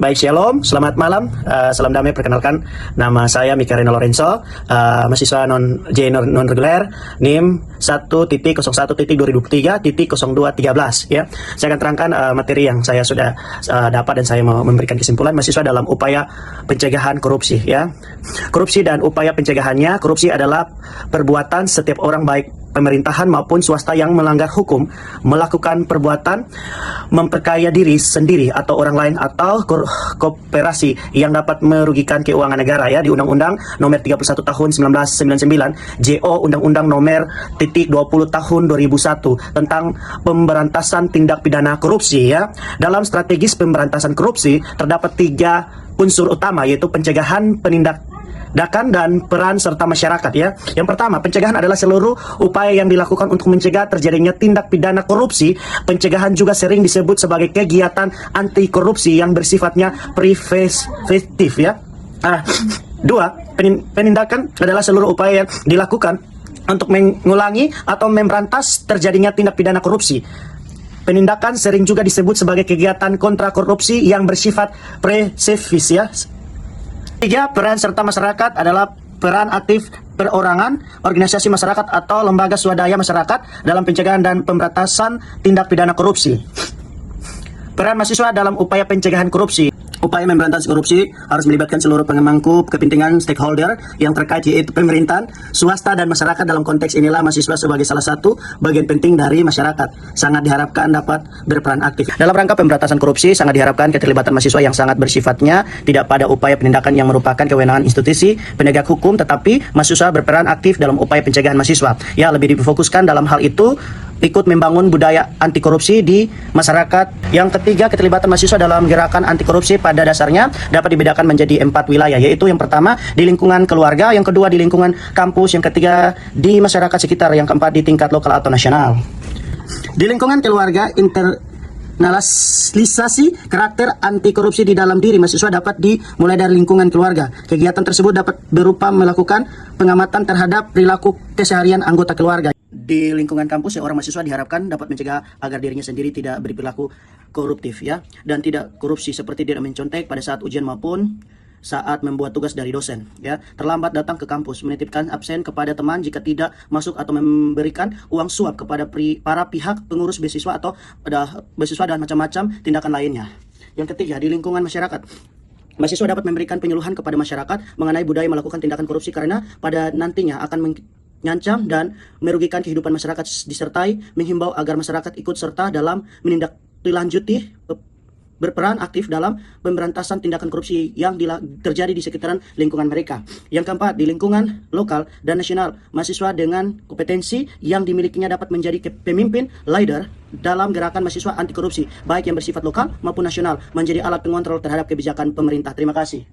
Baik, shalom, selamat malam, salam damai. Perkenalkan, nama saya Mikarena Lorenzo, mahasiswa non reguler, NIM 1.01.2023.0213 ya. Saya akan terangkan materi yang saya sudah dapat dan saya mau memberikan kesimpulan mahasiswa dalam upaya pencegahan korupsi ya. Korupsi dan upaya pencegahannya. Korupsi adalah perbuatan setiap orang baik pemerintahan maupun swasta yang melanggar hukum melakukan perbuatan memperkaya diri sendiri atau orang lain atau kooperasi yang dapat merugikan keuangan negara ya, di Undang-Undang Nomor 31 Tahun 1999, JO Undang-Undang Nomor 20 Tahun 2001 tentang pemberantasan tindak pidana korupsi ya. Dalam strategis pemberantasan korupsi terdapat 3 unsur utama, yaitu pencegahan, penindakan dan peran serta masyarakat ya. Yang pertama, pencegahan adalah seluruh upaya yang dilakukan untuk mencegah terjadinya tindak pidana korupsi. Pencegahan juga sering disebut sebagai kegiatan anti korupsi yang bersifatnya preventif ya. Dua, penindakan adalah seluruh upaya yang dilakukan untuk mengulangi atau memberantas terjadinya tindak pidana korupsi. Penindakan sering juga disebut sebagai kegiatan kontra korupsi yang bersifat preventif ya. 3. Peran serta masyarakat adalah peran aktif perorangan, organisasi masyarakat atau lembaga swadaya masyarakat dalam pencegahan dan pemberantasan tindak pidana korupsi. Peran mahasiswa dalam upaya pencegahan korupsi. Upaya memberantas korupsi harus melibatkan seluruh pemangku kepentingan stakeholder yang terkait, yaitu pemerintahan, swasta, dan masyarakat. Dalam konteks inilah mahasiswa sebagai salah satu bagian penting dari masyarakat sangat diharapkan dapat berperan aktif. Dalam rangka pemberantasan korupsi, sangat diharapkan keterlibatan mahasiswa yang sangat bersifatnya tidak pada upaya penindakan yang merupakan kewenangan institusi penegak hukum, tetapi mahasiswa berperan aktif dalam upaya pencegahan mahasiswa. Ya, lebih difokuskan dalam hal itu ikut membangun budaya anti korupsi di masyarakat. Yang ketiga, keterlibatan mahasiswa dalam gerakan anti korupsi pada dasarnya dapat dibedakan menjadi 4 wilayah, yaitu yang pertama di lingkungan keluarga, yang kedua di lingkungan kampus, yang ketiga di masyarakat sekitar, yang keempat di tingkat lokal atau nasional. Di lingkungan keluarga, internalisasi karakter anti korupsi di dalam diri mahasiswa dapat dimulai dari lingkungan keluarga. Kegiatan tersebut dapat berupa melakukan pengamatan terhadap perilaku keseharian anggota keluarga. Di lingkungan kampus, seorang mahasiswa diharapkan dapat mencegah agar dirinya sendiri tidak berperilaku koruptif ya, dan tidak korupsi, seperti tidak mencontek pada saat ujian maupun saat membuat tugas dari dosen ya, terlambat datang ke kampus, menitipkan absen kepada teman jika tidak masuk, atau memberikan uang suap kepada para pihak pengurus beasiswa atau pada beasiswa, dan macam-macam tindakan lainnya. Yang ketiga, di lingkungan masyarakat, mahasiswa dapat memberikan penyuluhan kepada masyarakat mengenai budaya melakukan tindakan korupsi, karena pada nantinya akan mengancam dan merugikan kehidupan masyarakat, disertai menghimbau agar masyarakat ikut serta dalam menindaklanjuti berperan aktif dalam pemberantasan tindakan korupsi yang terjadi di sekitaran lingkungan mereka. Yang keempat, di lingkungan lokal dan nasional, mahasiswa dengan kompetensi yang dimilikinya dapat menjadi pemimpin leader dalam gerakan mahasiswa anti korupsi, baik yang bersifat lokal maupun nasional, menjadi alat pengontrol terhadap kebijakan pemerintah. Terima kasih.